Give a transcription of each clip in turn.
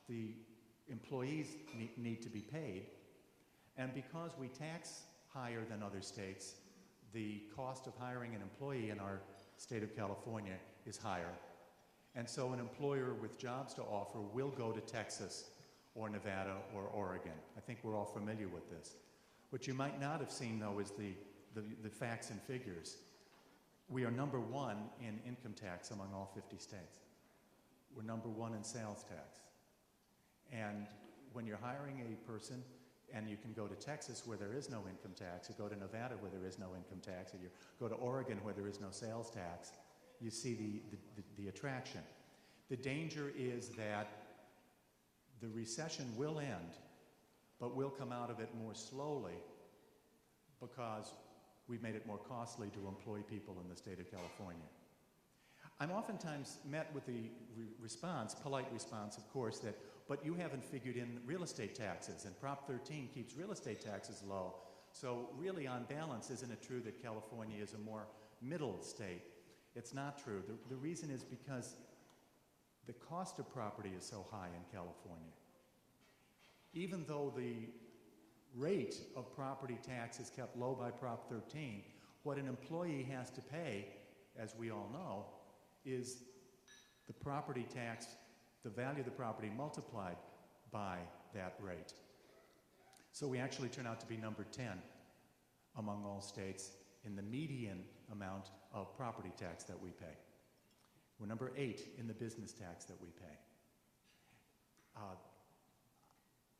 the employees need to be paid. And because we tax higher than other states, the cost of hiring an employee in our state of California is higher. And so an employer with jobs to offer will go to Texas or Nevada or Oregon. I think we're all familiar with this. What you might not have seen, though, is the facts and figures. We are number one in income tax among all 50 states. We're number one in sales tax. And when you're hiring a person, and you can go to Texas where there is no income tax, or go to Nevada where there is no income tax, or you go to Oregon where there is no sales tax, you see the attraction. The danger is that the recession will end, but we'll come out of it more slowly because we've made it more costly to employ people in the state of California. I'm oftentimes met with the response, polite response, of course, that, but you haven't figured in real estate taxes, and Prop 13 keeps real estate taxes low. So really, on balance, isn't it true that California is a more middle state? It's not true. The reason is because the cost of property is so high in California. Even though the rate of property tax is kept low by Prop 13, what an employee has to pay, as we all know, is the property tax, the value of the property multiplied by that rate. So we actually turn out to be number 10 among all states in the median amount of property tax that we pay. We're number 8 in the business tax that we pay.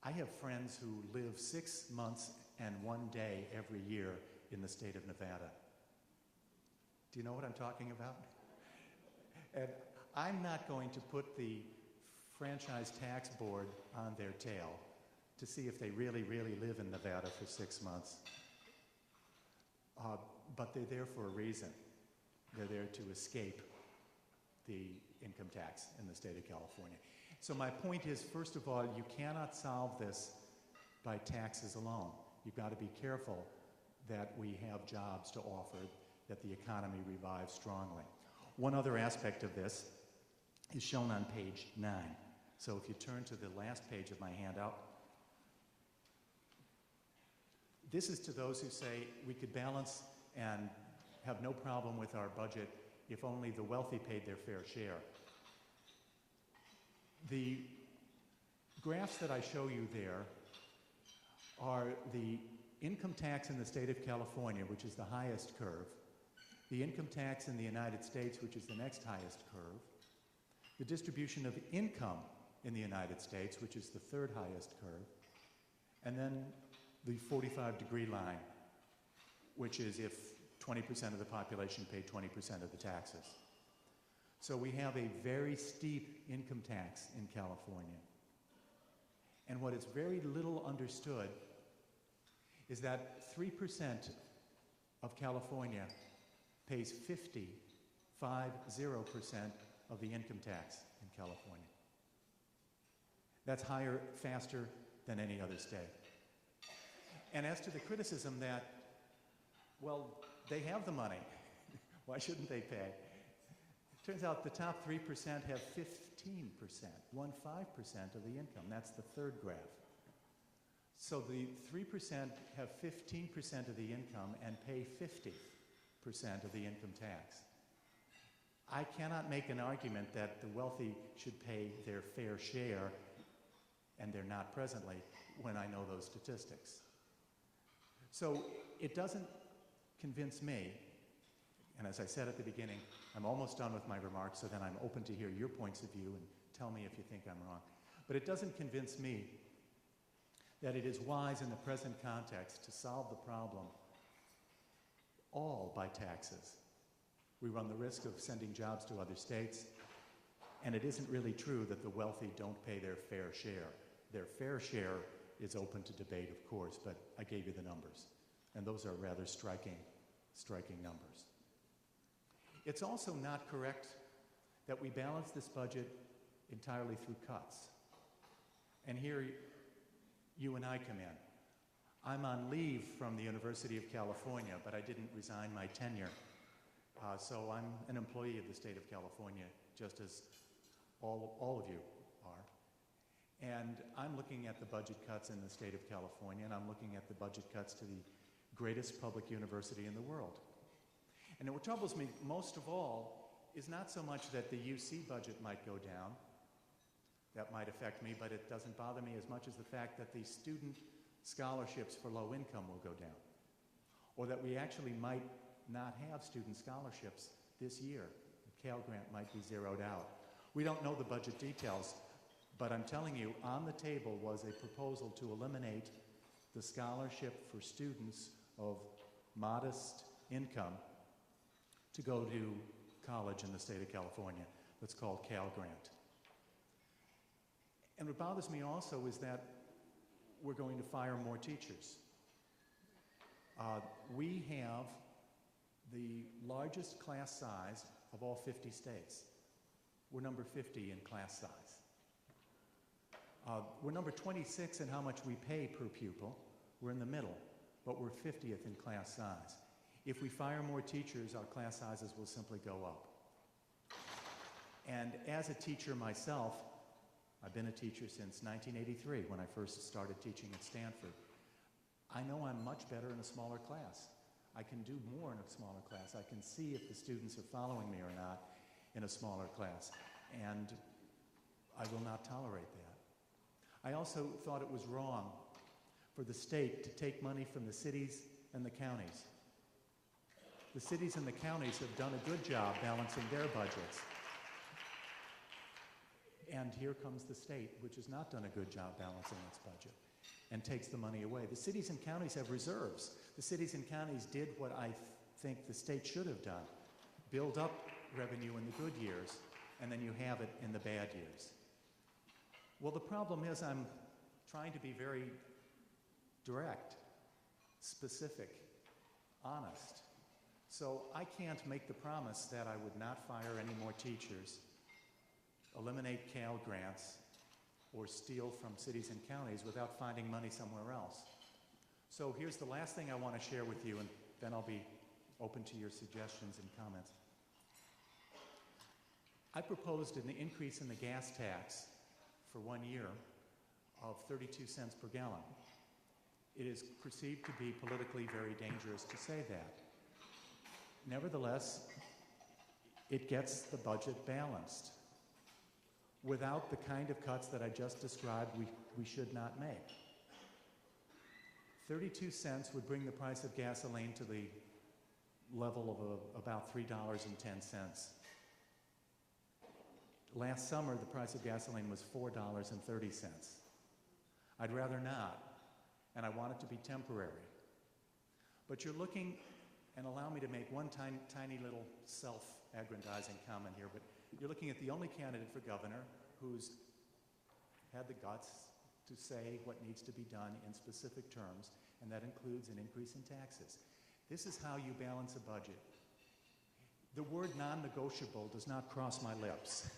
I have friends who live 6 months and 1 day every year in the state of Nevada. Do you know what I'm talking about? And I'm not going to put the Franchise Tax Board on their tail to see if they really, really live in Nevada for 6 months. But they're there for a reason. They're there to escape the income tax in the state of California. So my point is, first of all, you cannot solve this by taxes alone. You've got to be careful that we have jobs to offer, that the economy revives strongly. One other aspect of this is shown on page 9. So if you turn to the last page of my handout, this is to those who say we could balance and have no problem with our budget if only the wealthy paid their fair share. The graphs that I show you there are the income tax in the state of California, which is the highest curve, the income tax in the United States, which is the next highest curve, the distribution of income in the United States, which is the third highest curve, and then the 45-degree line, which is if 20% of the population paid 20% of the taxes. So we have a very steep income tax in California. And what is very little understood is that 3% of California pays 50% of the income tax in California. That's higher, faster than any other state. And as to the criticism that, well, they have the money, why shouldn't they pay? Turns out the top 3% have 15%, 15% of the income. That's the third graph. So the 3% have 15% of the income and pay 50% of the income tax. I cannot make an argument that the wealthy should pay their fair share, and they're not presently, when I know those statistics. So it doesn't convince me, and as I said at the beginning, I'm almost done with my remarks, so then I'm open to hear your points of view and tell me if you think I'm wrong. But it doesn't convince me that it is wise in the present context to solve the problem all by taxes. We run the risk of sending jobs to other states, and it isn't really true that the wealthy don't pay their fair share. Their fair share is open to debate, of course, but I gave you the numbers, and those are rather striking numbers. It's also not correct that we balance this budget entirely through cuts. And here you and I come in. I'm on leave from the University of California, but I didn't resign my tenure. So I'm an employee of the state of California, just as all of you are. And I'm looking at the budget cuts in the state of California, and I'm looking at the budget cuts to the greatest public university in the world. And what troubles me most of all is not so much that the UC budget might go down. That might affect me, but it doesn't bother me as much as the fact that the student scholarships for low income will go down, or that we actually might not have student scholarships this year. The Cal Grant might be zeroed out. We don't know the budget details, but I'm telling you, on the table was a proposal to eliminate the scholarship for students of modest income to go to college in the state of California. That's called Cal Grant. And what bothers me also is that we're going to fire more teachers. We have the largest class size of all 50 states. We're number 50 in class size. We're number 26 in how much we pay per pupil. We're in the middle, but we're 50th in class size. If we fire more teachers, our class sizes will simply go up. And as a teacher myself, I've been a teacher since 1983 when I first started teaching at Stanford. I know I'm much better in a smaller class. I can do more in a smaller class. I can see if the students are following me or not in a smaller class, and I will not tolerate that. I also thought it was wrong for the state to take money from the cities and the counties. The cities and the counties have done a good job balancing their budgets. And here comes the state, which has not done a good job balancing its budget, and takes the money away. The cities and counties have reserves. The cities and counties did what I think the state should have done: build up revenue in the good years, and then you have it in the bad years. Well, the problem is I'm trying to be very direct, specific, honest. So I can't make the promise that I would not fire any more teachers, eliminate Cal Grants, or steal from cities and counties without finding money somewhere else. So here's the last thing I want to share with you, and then I'll be open to your suggestions and comments. I proposed an increase in the gas tax for 1 year of 32 cents per gallon. It is perceived to be politically very dangerous to say that. Nevertheless, it gets the budget balanced. Without the kind of cuts that I just described, we should not make. 32 cents would bring the price of gasoline to the level of about $3.10. Last summer, the price of gasoline was $4.30. I'd rather not, and I want it to be temporary. But you're looking, and allow me to make one tiny little self-aggrandizing comment here, but you're looking at the only candidate for governor who's had the guts to say what needs to be done in specific terms, and that includes an increase in taxes. This is how you balance a budget. The word non-negotiable does not cross my lips.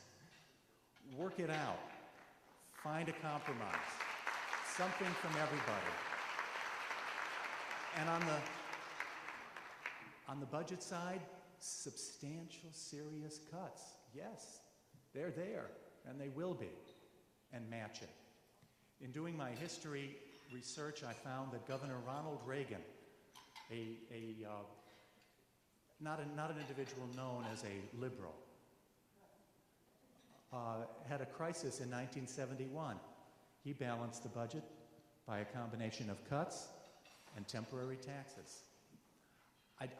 Work it out. Find a compromise. Something from everybody. And on the budget side, substantial, serious cuts. Yes, they're there, and they will be, and match it. In doing my history research, I found that Governor Ronald Reagan, not an individual known as a liberal, had a crisis in 1971. He balanced the budget by a combination of cuts and temporary taxes.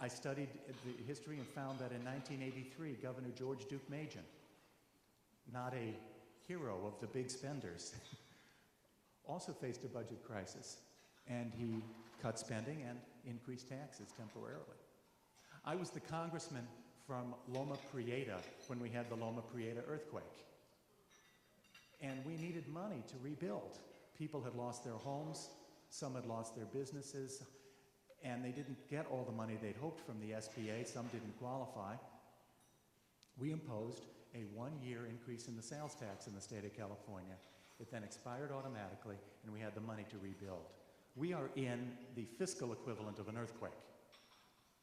I studied the history and found that in 1983, Governor George Duke Majan, not a hero of the big spenders, also faced a budget crisis, and he cut spending and increased taxes temporarily. I was the congressman from Loma Prieta when we had the Loma Prieta earthquake, and we needed money to rebuild. People had lost their homes, some had lost their businesses, and they didn't get all the money they'd hoped from the SBA. Some didn't qualify. We imposed a 1-year increase in the sales tax in the state of California. It then expired automatically, and we had the money to rebuild. We are in the fiscal equivalent of an earthquake.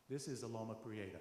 This is a Loma Prieta.